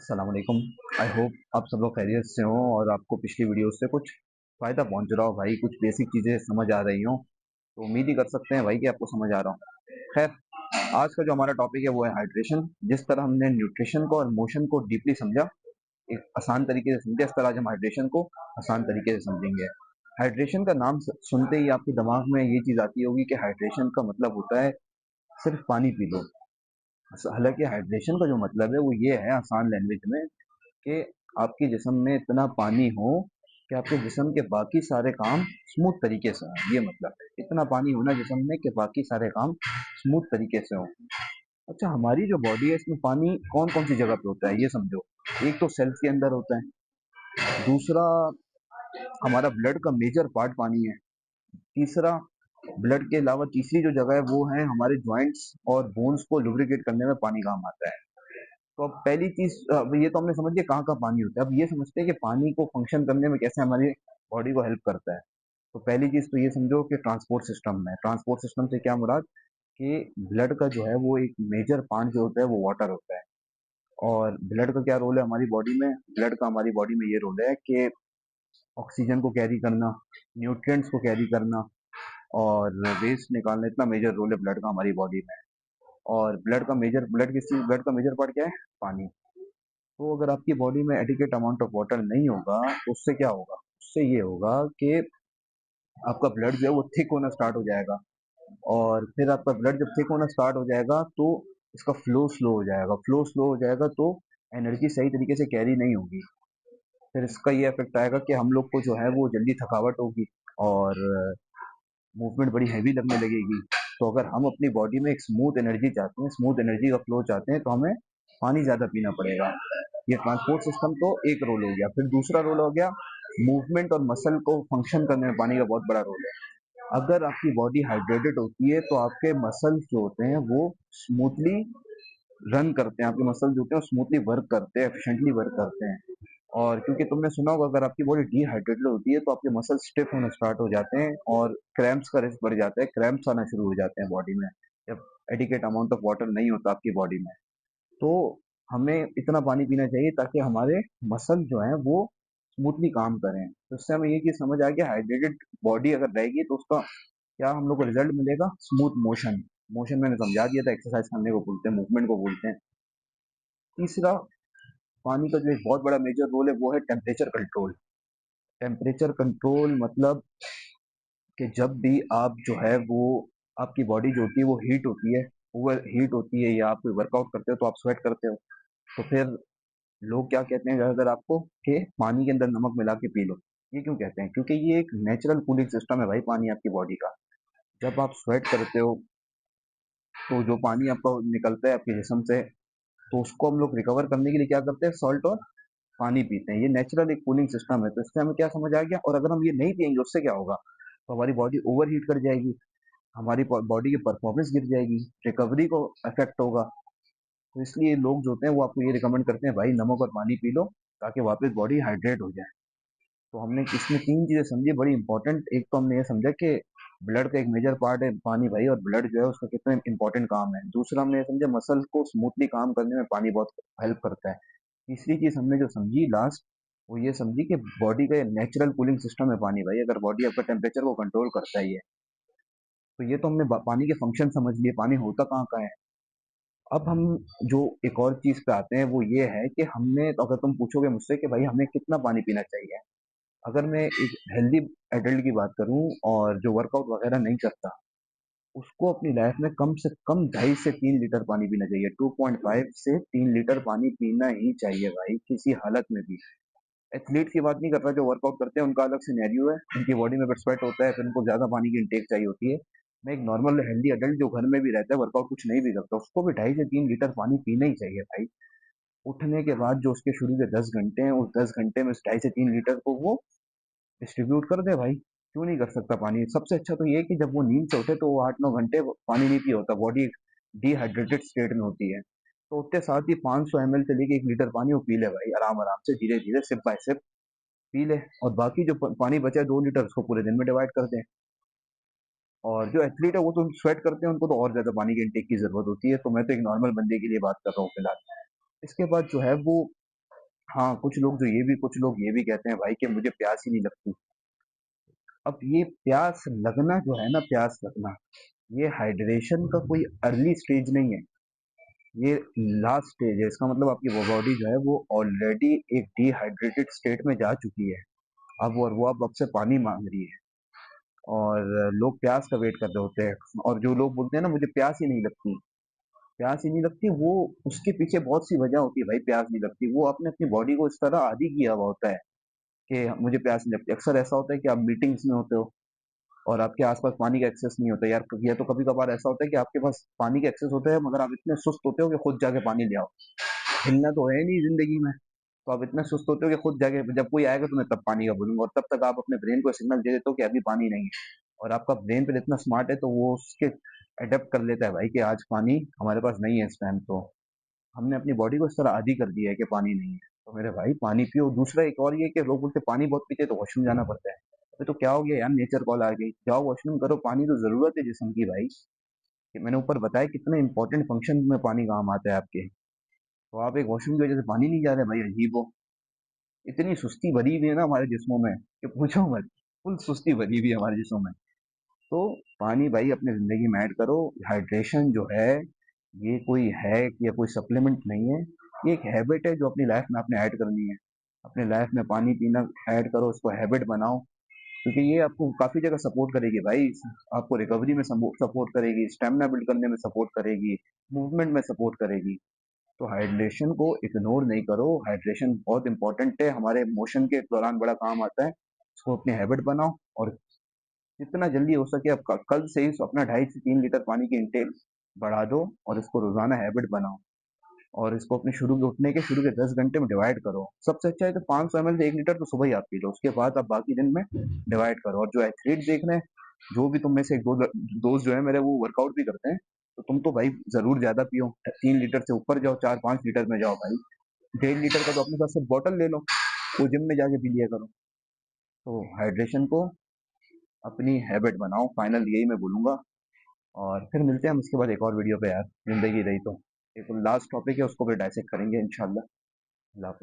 अस्सलाम वालेकुम। I hope आप सब लोग खैरियत से हों और आपको पिछली वीडियो से कुछ फ़ायदा पहुंच रहा हो भाई, कुछ बेसिक चीज़ें समझ आ रही हों, तो उम्मीद ही कर सकते हैं भाई कि आपको समझ आ रहा हो। खैर, आज का जो हमारा टॉपिक है वो है हाइड्रेशन। जिस तरह हमने न्यूट्रिशन को और मोशन को डीपली समझा, एक आसान तरीके से समझे, इस तरह आज हम हाइड्रेशन को आसान तरीके से समझेंगे। हाइड्रेशन का नाम सुनते ही आपके दिमाग में ये चीज़ आती होगी कि हाइड्रेशन का मतलब होता है सिर्फ पानी पी लो। हालांकि हाइड्रेशन का जो मतलब है वो ये है आसान लैंग्वेज में कि आपके जिस्म में इतना पानी हो कि आपके जिस्म के बाकी सारे काम स्मूथ तरीके से हों। ये मतलब है इतना पानी होना जिस्म में कि बाकी सारे काम स्मूथ तरीके से हों। अच्छा, हमारी जो बॉडी है इसमें पानी कौन कौन सी जगह पे होता है ये समझो। एक तो सेल्स के अंदर होता है, दूसरा हमारा ब्लड का मेजर पार्ट पानी है, तीसरा ब्लड के अलावा तीसरी जो जगह है वो है हमारे जॉइंट्स और बोन्स को लुब्रिकेट करने में पानी काम आता है। तो अब पहली चीज, ये तो हमने समझ लिया कहाँ कहाँ पानी होता है। अब ये समझते हैं कि पानी को फंक्शन करने में कैसे हमारी बॉडी को हेल्प करता है। तो पहली चीज तो ये समझो कि ट्रांसपोर्ट सिस्टम में, ट्रांसपोर्ट सिस्टम से क्या मुराद कि ब्लड का जो है वो एक मेजर पार्ट जो होता है वो वाटर होता है। और ब्लड का क्या रोल है हमारी बॉडी में? ब्लड का हमारी बॉडी में ये रोल है कि ऑक्सीजन को कैरी करना, न्यूट्रिएंट्स को कैरी करना और वेस्ट निकालना। इतना मेजर रोल है ब्लड का हमारी बॉडी में। और ब्लड का मेजर पार्ट क्या है? पानी। तो अगर आपकी बॉडी में एडिक्वेट अमाउंट ऑफ वाटर नहीं होगा तो उससे क्या होगा? उससे ये होगा कि आपका ब्लड जो है वो थिक होना स्टार्ट हो जाएगा। और फिर आपका ब्लड जब थिक होना स्टार्ट हो जाएगा तो इसका फ्लो स्लो हो जाएगा। फ्लो स्लो हो जाएगा तो एनर्जी सही तरीके से कैरी नहीं होगी। फिर इसका ये इफेक्ट आएगा कि हम लोग को जो है वो जल्दी थकावट होगी और मूवमेंट बड़ी हैवी लगने लगेगी। तो अगर हम अपनी बॉडी में एक स्मूथ एनर्जी चाहते हैं, स्मूथ एनर्जी का फ्लो चाहते हैं, तो हमें पानी ज़्यादा पीना पड़ेगा। ये ट्रांसपोर्ट सिस्टम तो एक रोल हो गया। फिर दूसरा रोल हो गया मूवमेंट और मसल को फंक्शन करने में पानी का बहुत बड़ा रोल है। अगर आपकी बॉडी हाइड्रेटेड होती है तो आपके मसल्स जो होते हैं वो स्मूथली रन करते हैं, आपके मसल जो होते हैं स्मूथली वर्क करते हैं, एफिशिएंटली वर्क करते हैं। और क्योंकि तुमने सुना होगा अगर आपकी बॉडी डिहाइड्रेटेड होती है तो आपके मसल स्टिफ होना स्टार्ट हो जाते हैं और क्रैम्प्स का रिस्क बढ़ जाता है, क्रैम्प्स आना शुरू हो जाते हैं बॉडी में जब एडिकेट अमाउंट ऑफ वाटर नहीं होता आपकी बॉडी में। तो हमें इतना पानी पीना चाहिए ताकि हमारे मसल जो है वो स्मूथली काम करें। तो इससे हमें ये चीज समझ आ गया हाइड्रेटेड बॉडी अगर रहेगी तो उसका क्या हम लोग को रिजल्ट मिलेगा? Smooth motion. मोशन मैंने समझा दिया था, एक्सरसाइज करने को बोलते हैं, मूवमेंट को बोलते हैं। तीसरा, पानी का जो एक बहुत बड़ा मेजर रोल है वो है टेम्परेचर कंट्रोल। टेम्परेचर कंट्रोल मतलब कि जब भी आप जो है वो आपकी बॉडी जो होती है वो हीट होती है, ओवर हीट होती है, या आप कोई वर्कआउट करते हो तो आप स्वेट करते हो, तो फिर लोग क्या कहते हैं ज़्यादातर आपको कि पानी के अंदर नमक मिला के पी लो। ये क्यों कहते हैं? क्योंकि ये एक नेचुरल कूलिंग सिस्टम है भाई पानी आपकी बॉडी का। जब आप स्वेट करते हो तो जो पानी आपका निकलता है आपके जिस्म से, तो उसको हम लोग रिकवर करने के लिए क्या करते हैं? सॉल्ट और पानी पीते हैं। ये नेचुरल एक कूलिंग सिस्टम है। तो इससे हमें क्या समझ आ गया? और अगर हम ये नहीं पियेंगे उससे क्या होगा? तो हमारी बॉडी ओवर हीट कर जाएगी, हमारी बॉडी की परफॉर्मेंस गिर जाएगी, रिकवरी को अफेक्ट होगा। तो इसलिए लोग जो होते हैं वो आपको ये रिकमेंड करते हैं भाई नमक और पानी पी लो ताकि वापस बॉडी हाइड्रेट हो जाए। तो हमने इसमें तीन चीजें समझी बड़ी इंपॉर्टेंट। एक तो हमने ये समझा कि ब्लड का एक मेजर पार्ट है पानी भाई, और ब्लड जो है उसका कितना इंपॉर्टेंट काम है। दूसरा हमने ये समझा मसल को स्मूथली काम करने में पानी बहुत हेल्प करता है। तीसरी चीज हमने जो समझी लास्ट, वो ये समझी कि बॉडी का नेचुरल कूलिंग सिस्टम है पानी भाई, अगर बॉडी आपका टेम्परेचर को कंट्रोल करता ही है। तो ये तो हमने पानी के फंक्शन समझ लिए, पानी होता कहाँ का है। अब हम जो एक और चीज पे आते हैं वो ये है कि हमने, तो अगर तुम पूछोगे मुझसे कि भाई हमें कितना पानी पीना चाहिए, अगर मैं एक हेल्दी एडल्ट की बात करूं और जो वर्कआउट वगैरह नहीं करता, उसको अपनी लाइफ में कम से कम 2.5 से 3 लीटर पानी पीना चाहिए। 2.5 से 3 लीटर पानी पीना ही चाहिए भाई किसी हालत में भी। एथलीट की बात नहीं कर रहा, जो वर्कआउट करते हैं उनका अलग सिनेरियो है, उनकी बॉडी में अगर स्वेट होता है फिर उनको ज्यादा पानी की इंटेक चाहिए होती है। मैं एक नॉर्मल हेल्दी एडल्ट जो घर में भी रहता है, वर्कआउट कुछ नहीं भी करता, उसको भी 2.5 से 3 लीटर पानी पीना ही चाहिए भाई। उठने के बाद जो उसके शुरू के 10 घंटे हैं, उस 10 घंटे में 2.5 से 3 लीटर को वो डिस्ट्रीब्यूट कर दे भाई। क्यों नहीं कर सकता? पानी सबसे अच्छा तो ये है कि जब वो नींद से उठे तो वो 8-9 घंटे पानी नहीं पिया होता, बॉडी डिहाइड्रेटेड स्टेट में होती है। तो उठते साथ ही 500 ml से लेके 1 लीटर पानी वो पी ले भाई, आराम आराम से धीरे धीरे सिप बाय सिप पी ले। और बाकी जो पानी बचा है 2 लीटर, उसको पूरे दिन में डिवाइड कर दें। और जो एथलीट है वो तो स्वेट करते हैं, उनको तो और ज्यादा पानी की इंटेक की जरूरत होती है। तो मैं तो एक नॉर्मल बंदे के लिए बात कर रहा हूँ फिलहाल। इसके बाद जो है वो हाँ, कुछ लोग ये भी कहते हैं भाई कि मुझे प्यास ही नहीं लगती। अब ये प्यास लगना जो है ना, प्यास लगना, ये हाइड्रेशन का कोई अर्ली स्टेज नहीं है, ये लास्ट स्टेज है। इसका मतलब आपकी वो बॉडी जो है वो ऑलरेडी एक डिहाइड्रेटेड स्टेट में जा चुकी है। अब वो अब आपसे पानी मांग रही है, और लोग प्यास का वेट कर रहे होते हैं। और जो लोग बोलते हैं ना मुझे प्यास ही नहीं लगती, प्यास ही नहीं लगती, वो उसके पीछे बहुत सी वजह होती है भाई। प्यास नहीं लगती, वो आपने अपनी बॉडी को इस तरह आदी किया हुआ होता है कि मुझे प्यास नहीं लगती। अक्सर ऐसा होता है कि आप मीटिंग्स में होते हो और आपके आसपास पानी का एक्सेस नहीं होता यार, या तो कभी कभार ऐसा होता है कि आपके पास पानी का एक्सेस होता है मगर आप इतने सुस्त होते हो कि खुद जाके पानी ले आओ। हिलना तो है नहीं जिंदगी में, तो आप इतने सुस्त होते हो कि खुद जाके जब कोई आएगा तो मैं तब पानी का बोलूंगा, और तब तक आप अपने ब्रेन को सिग्नल दे देते हो कि अभी पानी नहीं है। और आपका ब्रेन फिर इतना स्मार्ट है तो वो उसके अडेप्ट कर लेता है भाई कि आज पानी हमारे पास नहीं है इस टाइम। तो हमने अपनी बॉडी को इस तरह आदी कर दिया है कि पानी नहीं है। तो मेरे भाई पानी पियो। दूसरा एक और ये कि लोग बोलते पानी बहुत पीते तो वॉशरूम जाना पड़ता है। अबे तो क्या हो गया यार, नेचर कॉल आ गई, जाओ वॉशरूम करो। पानी तो जरूरत है जिस्म की भाई, कि मैंने ऊपर बताया कितने इंपॉर्टेंट फंक्शन में पानी काम आता है आपके। तो आप एक वॉशरूम की वजह से पानी नहीं जा रहे भाई, अजीब हो। इतनी सुस्ती भरी हुई है ना हमारे जिस्मों में कि पूछो मत। फुल सुस्ती भरी हुई है हमारे जिस्मों में। तो पानी भाई अपनी जिंदगी में ऐड करो। हाइड्रेशन जो है ये कोई हैक या कोई सप्लीमेंट नहीं है, ये एक हैबिट है जो अपनी लाइफ में आपने ऐड करनी है। अपने लाइफ में पानी पीना ऐड करो, उसको हैबिट बनाओ, क्योंकि ये आपको काफी जगह सपोर्ट करेगी भाई। आपको रिकवरी में सपोर्ट करेगी, स्टेमिना बिल्ड करने में सपोर्ट करेगी, मूवमेंट में सपोर्ट करेगी। तो हाइड्रेशन को इग्नोर नहीं करो, हाइड्रेशन बहुत इंपॉर्टेंट है, हमारे मोशन के दौरान बड़ा काम आता है। इसको अपनी हैबिट बनाओ, और जितना जल्दी हो सके आप कल से ही अपना 2.5 से 3 लीटर पानी की इंटेक बढ़ा दो, और इसको रोजाना हैबिट बनाओ। और इसको अपने शुरू के 10 घंटे में डिवाइड करो। सबसे अच्छा है तो 500 ml से 1 लीटर तो सुबह ही आप पी लो, उसके बाद आप बाकी दिन में डिवाइड करो। और जो एथलीट देख रहे हैं, जो भी तुम में से एक दो दोस्त जो है मेरे, वो वर्कआउट भी करते हैं, तो तुम तो भाई जरूर ज्यादा पियो। 3 लीटर से ऊपर जाओ, 4-5 लीटर में जाओ भाई। 1.5 लीटर का तो अपने पास से बॉटल ले लो, वो जिम में जाके पी लिया करो। तो हाइड्रेशन को अपनी हैबिट बनाओ, फाइनल यही मैं बोलूंगा। और फिर मिलते हैं हम इसके बाद एक और वीडियो पे यार, जिंदगी रही तो। एक लास्ट टॉपिक है, उसको भी डाइसेक्ट करेंगे इंशाल्लाह। अल्लाह हाफिज़।